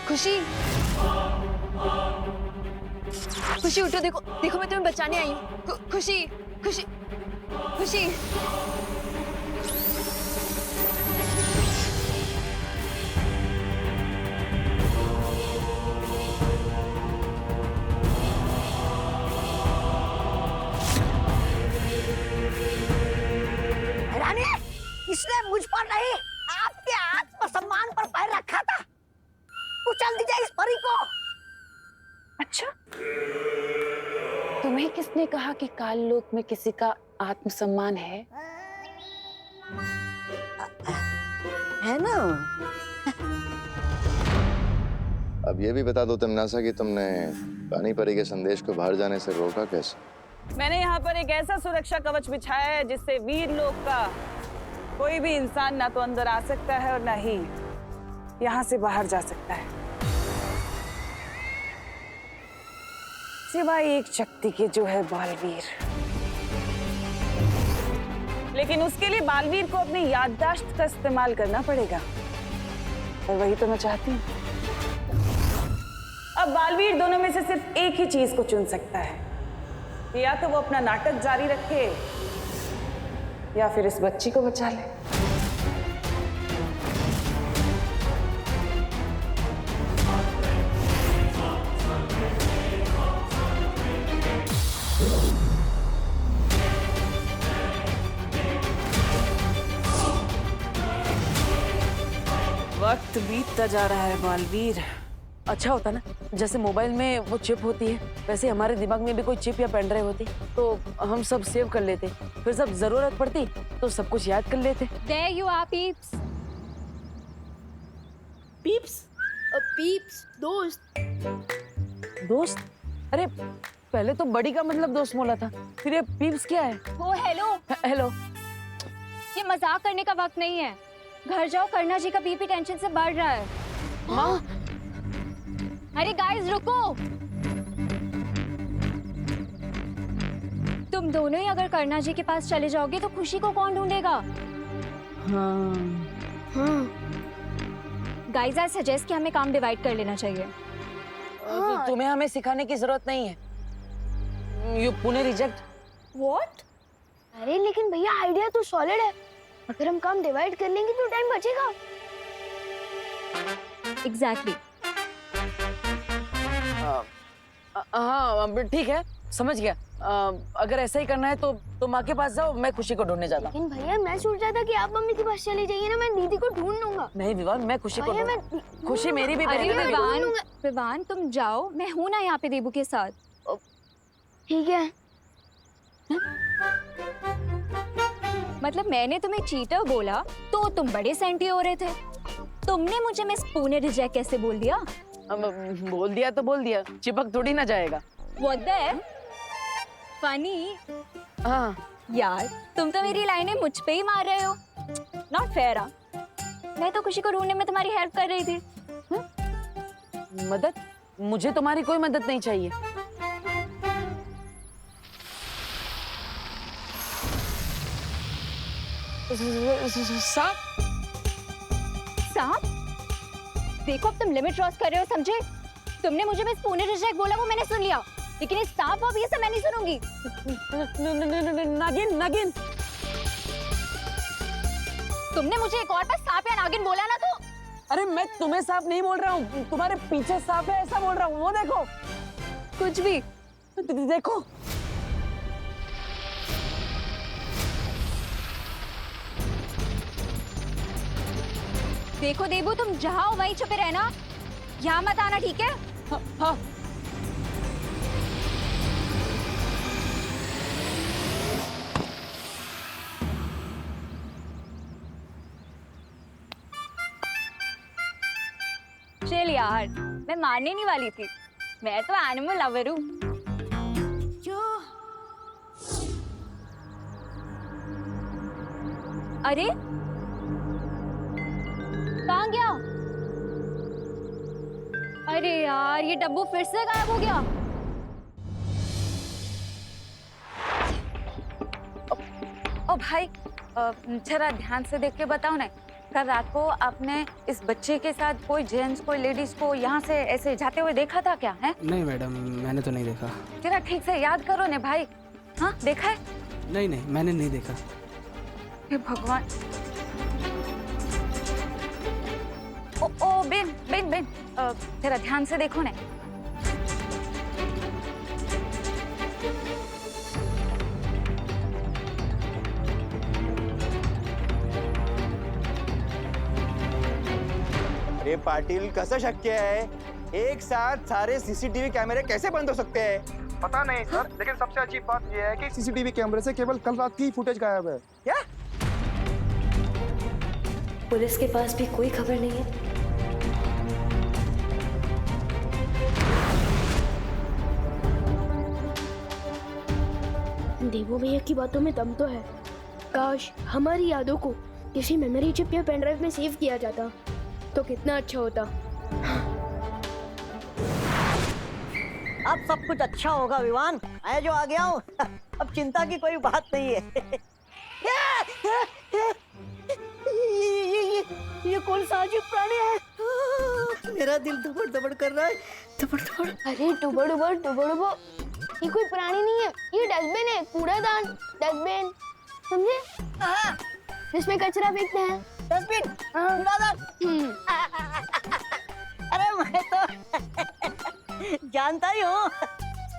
खुशी, खुशी उठो, देखो देखो मैं तुम्हें बचाने आई हूँ। खुशी खुशी खुशी। रानी, इसने मुझ पर नहीं आपके आत्मसम्मान पर पैर रखा था। कुचल दीजिए इस परी को। अच्छा, तुम्हें किसने कहा कि काल लोक में किसी का आत्मसम्मान है ना? अब ये भी बता दो तमन्नासा कि तुमने पानी परी के संदेश को बाहर जाने से रोका कैसे? मैंने यहाँ पर एक ऐसा सुरक्षा कवच बिछाया है जिससे वीर लोक का कोई भी इंसान ना तो अंदर आ सकता है और ना ही यहाँ से बाहर जा सकता है, सिवाय एक शक्ति के जो है बालवीर। लेकिन उसके लिए बालवीर को अपनी याददाश्त का इस्तेमाल करना पड़ेगा और वही तो मैं चाहती हूँ। अब बालवीर दोनों में से सिर्फ एक ही चीज को चुन सकता है, या तो वो अपना नाटक जारी रखे या फिर इस बच्ची को बचा ले। वक्त बीतता जा रहा है बालवीर। अच्छा होता ना, जैसे मोबाइल में वो चिप होती है, वैसे हमारे दिमाग में भी कोई चिप या पेन ड्राइव होती तो हम सब सेव कर लेते, फिर जब जरूरत पड़ती तो सब कुछ याद कर लेते। There you are, peeps. Peeps? Peeps, दोस्त। दोस्त? अरे पहले तो बड़ी का मतलब दोस्त बोला था, फिर ये पीप्स क्या है? ओ हेलो, हेलो। ये मजाक करने का वक्त नहीं है। घर जाओ, करना जी का बीपी टेंशन से बढ़ रहा है। माँ? अरे गाइस रुको, तुम दोनों ही अगर करना जी के पास चले जाओगे तो खुशी को कौन ढूंढेगा? हाँ। गाइस आई सजेस्ट कि हमें काम डिवाइड कर लेना चाहिए। तुम्हें हमें सिखाने की जरूरत नहीं है। You Pune reject. व्हाट? अरे लेकिन भैया आइडिया तो सॉलिड है। अगर हम काम डिवाइड कर लेंगे तो टाइम बचेगा। एग्जैक्टली। हाँ ठीक है, समझ गया। अगर ऐसा ही करना है तो माँ के पास जाओ, मैं खुशी को ढूंढने जाता हूँ। लेकिन भैया मैं सोच रहा था कि आप मम्मी के पास चले जाइए ना, मैं दीदी को ढूंढ लूंगा। नहीं विवान, मैं खुशी को भैया, ढूंढ- मैं खुशी मेरी भी अरे बहन है। विवान तुम जाओ, मैं हूं ना यहाँ पे देबू के साथ। ठीक है। मतलब मैंने तुम्हें चीटर बोला तो तुम बड़े सेंटी हो रहे थे। तुमने मुझे मिस पुणे रिजेक्ट कैसे बोल दिया? बोल दिया तो बोल दिया, चिपक थोड़ी ना जाएगा। What the? फनी। हाँ यार तुम तो मेरी लाइनें मुझ पे ही मार रहे हो। Not fair. मैं तो खुशी को ढूंढने में तुम्हारी हेल्प कर रही थी। मदद? मुझे तुम्हारी कोई मदद नहीं चाहिए। सांप? सांप? देखो अब तुम लिमिट क्रॉस कर रहे हो, समझे? तुमने मुझे मिस पुणे रिजेक्ट बोला, वो मैंने सुन लिया, लेकिन इस सांप अब ये सब मैं नहीं सुनूंगी। नागिन नागिन। तुमने मुझे एक और बार सांप या नागिन बोला ना तो। अरे मैं तुम्हें सांप नहीं बोल रहा हूँ, तुम्हारे पीछे सांप है ऐसा बोल रहा हूँ। वो देखो। कुछ भी। देखो। देखो देबू, तुम जहाँ हो वहीं छुपे रहना, यहाँ मत आना, ठीक है? हाँ, हाँ। चल यार, मैं मारने नहीं वाली थी, मैं तो एनिमल लवर हूँ। अरे कहाँ गया? अरे यार ये डब्बू फिर से गायब हो गया। ओ भाई, जरा ध्यान से देख के बताओ ना, कल रात को आपने इस बच्चे के साथ कोई जेंट्स कोई लेडीज को यहाँ से ऐसे जाते हुए देखा था क्या है? नहीं मैडम, मैंने तो नहीं देखा। जरा ठीक से याद करो ने भाई। हाँ देखा है? नहीं नहीं, मैंने नहीं देखा। हे भगवान। ओ बेन बेन बेन, जरा ध्यान से देखो ने। अरे पाटिल, कसं शक्य है? एक साथ सारे सीसीटीवी कैमरे कैसे बंद हो सकते हैं? पता नहीं सर, लेकिन सबसे अजीब बात यह है कि सीसीटीवी कैमरे से केवल कल रात की फुटेज गायब है। क्या? पुलिस के पास भी कोई खबर नहीं है। देवो भैया की बातों में दम तो है। काश हमारी यादों को किसी मेमोरी चिप या पेन ड्राइव में सेव किया जाता तो कितना अच्छा होता। अब सब कुछ अच्छा होगा विवान, मैं जो आ गया हूँ। अब चिंता की कोई बात नहीं है। ये कौन सा अजीब प्राणी है? मेरा दिल धड़बड़ धड़बड़ कर रहा है, धड़बड़ धड़बड़। अरे डुबो डुबो डुबो डुबो, ये कोई प्राणी नहीं है, ये डस्टबिन है, कूड़ादान डस्टबिन, समझे? इसमें कचरा फेंकते हैं। डस्टबिन, कूड़ादान। अरे मैं तो जानता ही हूँ,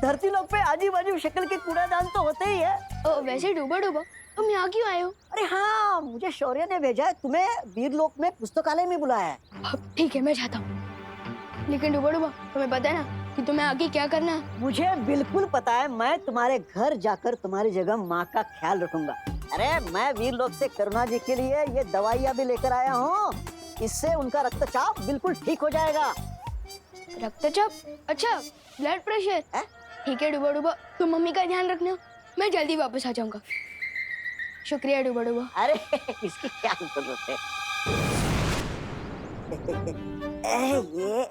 धरती लोक पे आजू बाजू शक्ल के कूड़ादान तो होते ही है। ओ, वैसे डुबो डुबो तुम यहाँ क्यों आए हो? अरे हाँ, मुझे शौर्य ने भेजा है, तुम्हें वीरलोक में पुस्तकालय में बुलाया है। ठीक है, मैं जाता हूँ, लेकिन डुबो डुबो तुम्हें पता है ना कि तुम्हें आगे क्या करना है? मुझे बिल्कुल पता है, मैं तुम्हारे घर जाकर तुम्हारी जगह माँ का ख्याल रखूंगा। अरे मैं वीरलोक से करुणा जी के लिए ये दवाइयाँ भी लेकर आया हूँ, इससे उनका रक्तचाप बिल्कुल ठीक हो जाएगा। रक्तचाप? अच्छा, ब्लड प्रेशर? ठीक है डुबो डुबो, तुम मम्मी का ध्यान रखना, मैं जल्दी वापस आ जाऊंगा। शुक्रिया डुबो डुबो। अरे इसकी क्या जरूरत है? ये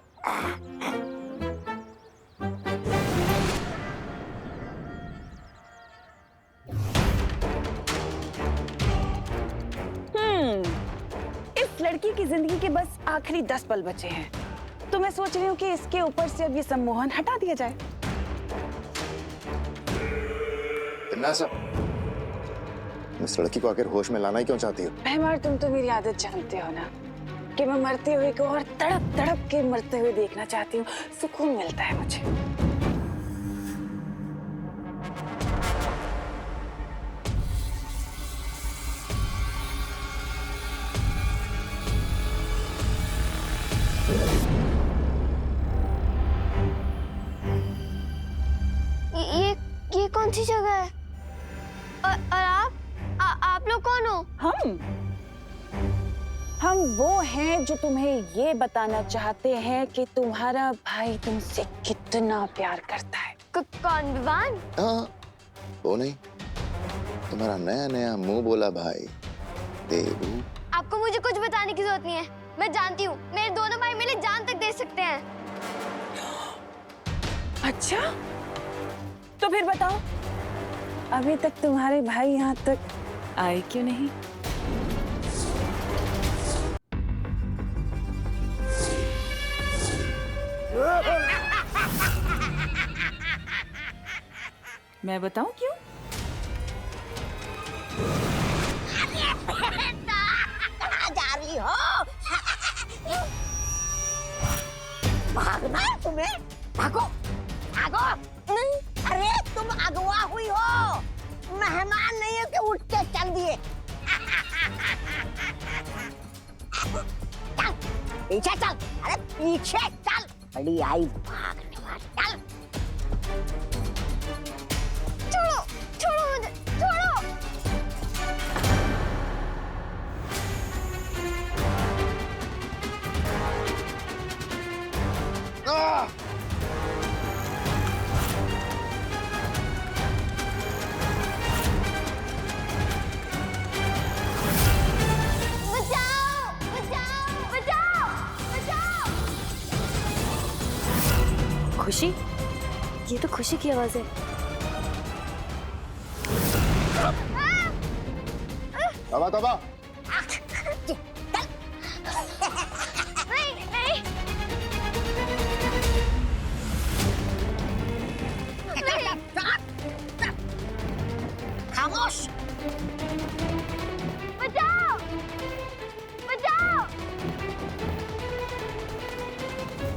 इस लड़की की जिंदगी के बस आखिरी 10 पल बचे हैं, तो मैं सोच रही हूँ कि इसके ऊपर से अब ये सम्मोहन हटा दिया जाए। इस लड़की को आखिर होश में लाना ही क्यों चाहती हो? भैमार, तुम तो मेरी आदत जानते हो ना कि मैं मरते हुए को और तड़प तड़प के मरते हुए देखना चाहती हूँ, सुकून मिलता है मुझे। ये कौन सी जगह है? और आप लोग कौन हो? हम वो हैं जो तुम्हें ये बताना चाहते हैं कि तुम्हारा भाई तुमसे कितना प्यार करता है। कौन, विवान? हाँ, वो नहीं, तुम्हारा नया नया मुंह बोला भाई देवू। आपको मुझे कुछ बताने की जरूरत नहीं है, मैं जानती हूँ मेरे दोनों भाई मेरे जान तक दे सकते हैं। अच्छा, तो फिर बताओ, अभी तक तुम्हारे भाई यहाँ तक आए क्यों नहीं? मैं बताऊं क्यों? कहाँ जा रही हो? भागना है तुम्हें? भागो, भागो! नहीं, अरे तुम अगवा हुई हो, मेहमान नहीं हो कि उठ के चल दिए। चल, पीछे चल, अरे पीछे चल, बड़ी आई भागने वाली, चल। छोड़ो, छोड़ो मुझे, छोड़ो। खुशी? ये तो खुशी की आवाज है। तौबा तौबा।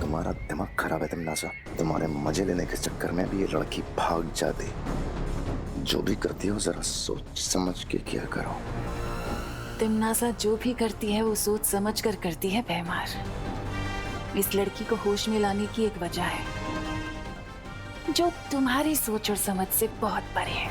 तुम्हारा दिमाग खराब है तमन्नासा। तुम्हारे मजे लेने के चक्कर में भी ये लड़की भाग जाती। जो भी करती हो जरा सोच समझ के किया करो। तमन्नासा जो भी करती है वो सोच समझ कर करती है भैमार। इस लड़की को होश में लाने की एक वजह है जो तुम्हारी सोच और समझ से बहुत परे है।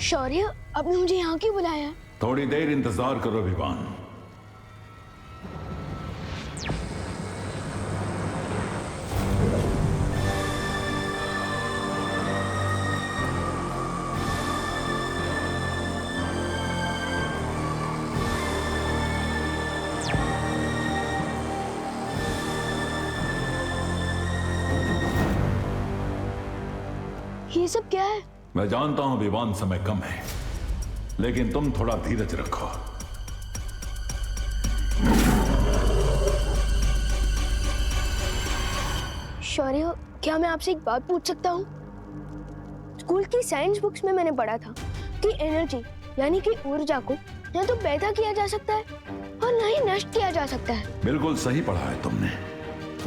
शौर्य, आपने मुझे यहाँ क्यों बुलाया? थोड़ी देर इंतजार करो विवान। ये सब क्या है? मैं जानता हूं विवान समय कम है, लेकिन तुम थोड़ा धीरज रखो। शौर्य, क्या मैं आपसे एक बात पूछ सकता हूँ? स्कूल की साइंस बुक्स में मैंने पढ़ा था कि एनर्जी यानी कि ऊर्जा को न तो पैदा किया जा सकता है और न ही नष्ट किया जा सकता है। बिल्कुल सही पढ़ा है तुमने।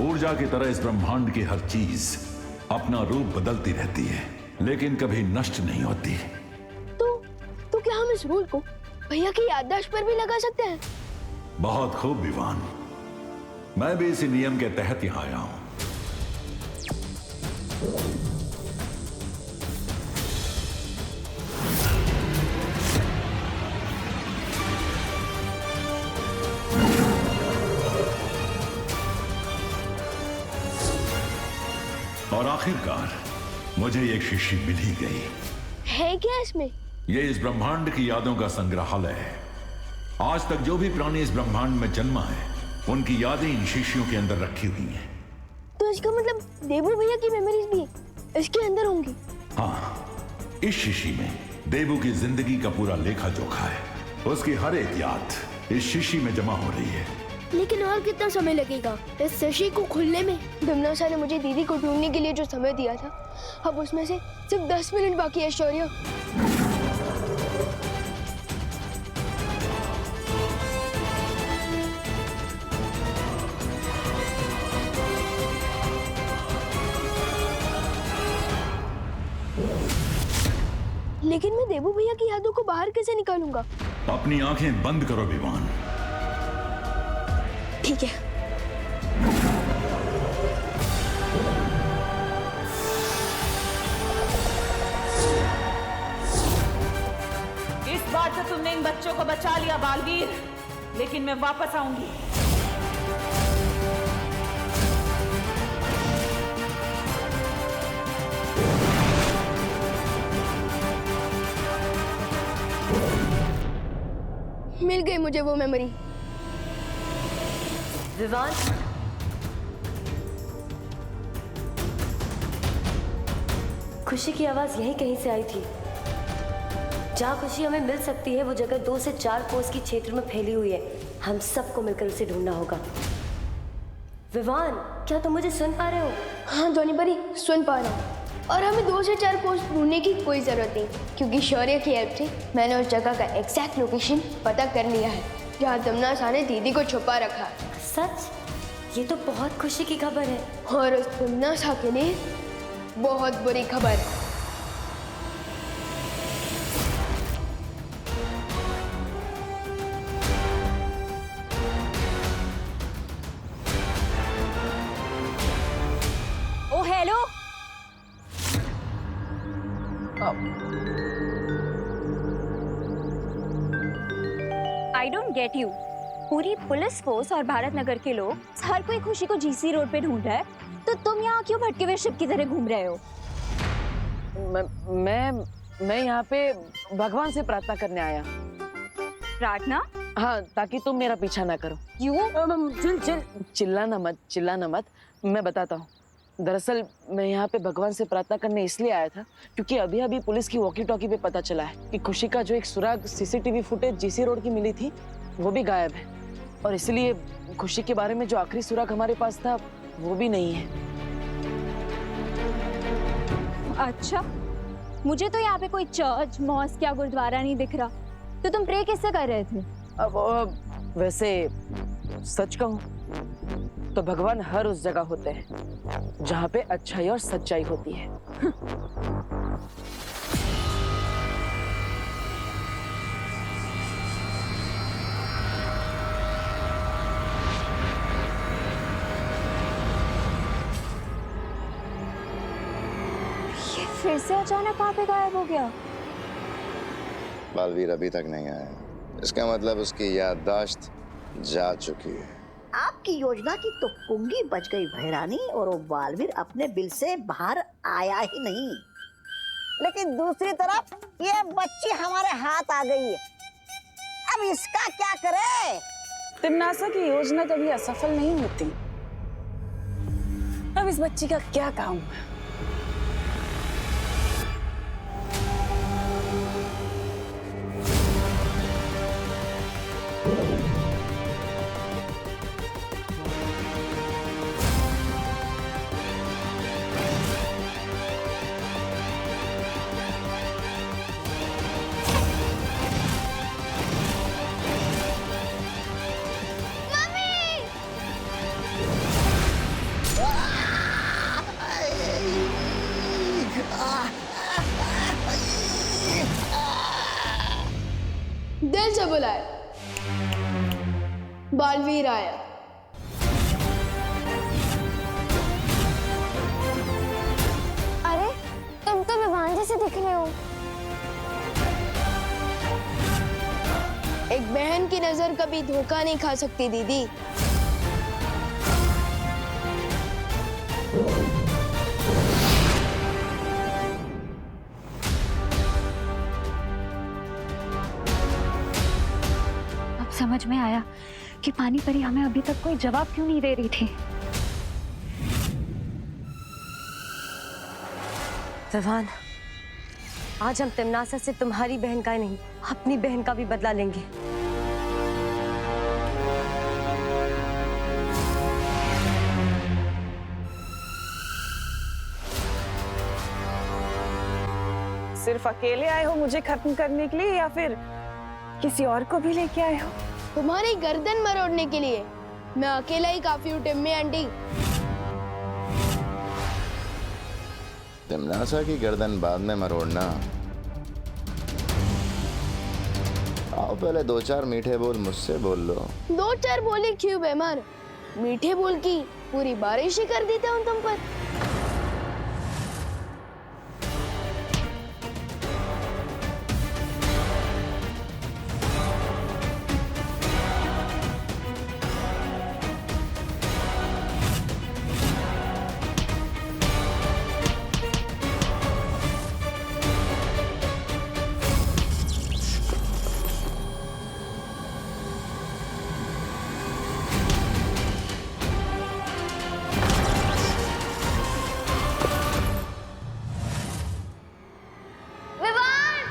ऊर्जा की तरह इस ब्रह्मांड की हर चीज अपना रूप बदलती रहती है, लेकिन कभी नष्ट नहीं होती। तो क्या हम इस रूल को भैया की याददाश्त पर भी लगा सकते हैं? बहुत खूब विवान, मैं भी इसी नियम के तहत यहाँ आया हूं। और आखिरकार मुझे एक शीशी मिल ही गई। है क्या इसमें? ये इस ब्रह्मांड की यादों का संग्रहालय है। आज तक जो भी प्राणी इस ब्रह्मांड में जन्मा है, उनकी यादें इन शीशियों के अंदर रखी हुई हैं। तो इसका मतलब देवू भैया की मेमोरीज भी इसके अंदर होंगी? हाँ, इस शीशी में देवू की जिंदगी का पूरा लेखा जोखा है। उसकी हर एक याद इस शीशी में जमा हो रही है। लेकिन और कितना समय लगेगा इस शीशी को खुलने में? तमन्नासा ने मुझे दीदी को ढूंढने के लिए जो समय दिया था, अब उसमें से सिर्फ 10 मिनट बाकी है। शौर्य, लेकिन मैं देवू भैया की यादों को बाहर कैसे निकालूंगा? अपनी आंखें बंद करो विवान। ठीक है। इस बार तो तुमने इन बच्चों को बचा लिया बालवीर, लेकिन मैं वापस आऊंगी। मिल गई मुझे वो मेमोरी। विवान, खुशी की आवाज यहीं कहीं से आई थी। जहाँ खुशी हमें मिल सकती है वो जगह 2 से 4 कोस की क्षेत्र में फैली हुई है। हम सबको मिलकर उसे ढूंढना होगा। विवान, क्या तुम मुझे सुन पा रहे हो? हाँ ध्वनि परी, सुन पा रहा हूँ। और हमें 2 से 4 कोस ढूंढने की कोई जरूरत नहीं, क्योंकि शौर्य की हेल्प से मैंने उस जगह का एग्जैक्ट लोकेशन पता कर लिया है जहाँ तमन्नासा ने दीदी को छुपा रखा है। सच? ये तो बहुत खुशी की खबर है। और उस तमन्नासा के लिए बहुत बुरी खबर। Oh hello, I don't get you. पूरी पुलिस फोर्स और भारत नगर के लोग, हर कोई खुशी को जीसी रोड पे ढूंढ रहा है, तो तुम यहाँ क्यों भटके हुए शिप की तरह घूम रहे हो? मैं यहाँ पे भगवान से प्रार्थना करने आया। प्रार्थना? हाँ, ताकि तुम मेरा पीछा ना करो। क्यों? चिल्लाना मत, चिल्लाना मत। मैं बताता हूँ। दरअसल मैं यहाँ पे भगवान से प्रार्थना करने इसलिए आया था क्योंकि अभी अभी पुलिस की वॉकी टॉकी पे पता चला है कि खुशी का जो एक सुराग सीसीटीवी फुटेज जीसी रोड की मिली थी वो भी गायब है, और इसलिए खुशी के बारे में जो आखिरी सुराग हमारे पास था वो भी नहीं है। अच्छा, मुझे तो यहाँ पे कोई चर्च, मॉस्क या गुरुद्वारा नहीं दिख रहा, तो तुम प्रे किससे कर रहे थे? अब वैसे सच कहूं तो भगवान हर उस जगह होते हैं जहाँ पे अच्छाई और सच्चाई होती है। ये फिर से अचानक कहाँ पे गायब हो गया? बालवीर अभी तक नहीं आया, इसका मतलब उसकी याददाश्त जा चुकी है। आपकी योजना की तो पुंगी बच गई भैरानी, और वो बालवीर अपने बिल से बाहर आया ही नहीं। लेकिन दूसरी तरफ ये बच्ची हमारे हाथ आ गई है, अब इसका क्या करे? तिमनासा की योजना कभी असफल नहीं होती। अब इस बच्ची का क्या काम है? दिल से बुलाए, बालवीर आया। अरे तुम तो विवान जैसे दिख रहे हो। एक बहन की नजर कभी धोखा नहीं खा सकती दीदी। समझ में आया कि पानी परी हमें अभी तक कोई जवाब क्यों नहीं दे रही थी। विवान, आज हम तिमनासा से तुम्हारी बहन का ही नहीं, अपनी बहन का भी बदला लेंगे। सिर्फ अकेले आए हो मुझे खत्म करने के लिए, या फिर किसी और को भी लेके आए हो? तुम्हारी गर्दन मरोड़ने के लिए मैं अकेला ही काफी हूँ टिम्मी आंटी। तिमनासा की गर्दन बाद में मरोड़ना। आओ पहले दो चार मीठे बोल मुझसे बोल लो। दो चार बोली क्यों बेमार, मीठे बोल की पूरी बारिश ही कर देता हूँ तुम पर।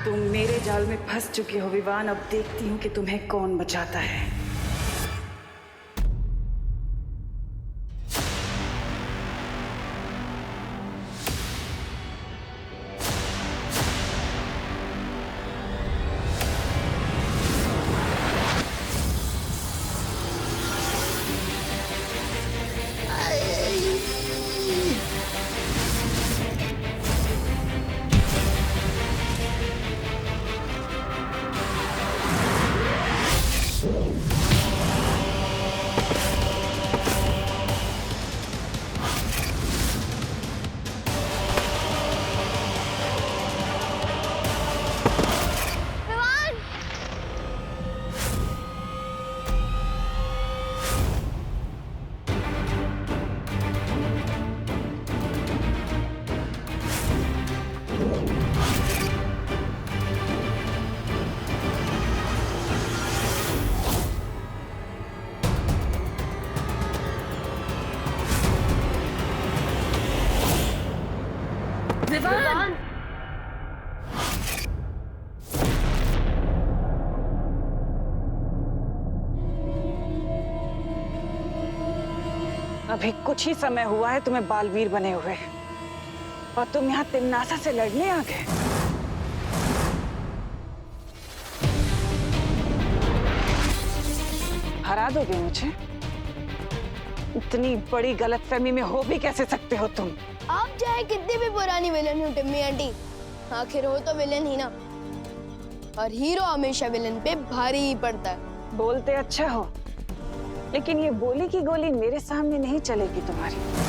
तुम मेरे जाल में फंस चुके हो विवान, अब देखती हूँ कि तुम्हें कौन बचाता है। विवान! अभी कुछ ही समय हुआ है तुम्हें बालवीर बने हुए और तुम यहाँ तिमनासा से लड़ने आ गए। हरा दोगे मुझे? इतनी बड़ी गलतफहमी में हो भी कैसे सकते हो तुम? आप चाहे कितनी भी पुरानी विलन हो टिम्मी आंटी, आखिर हो तो विलन ही ना, और हीरो हमेशा विलन पे भारी ही पड़ता है। बोलते अच्छा हो, लेकिन ये बोली की गोली मेरे सामने नहीं चलेगी तुम्हारी।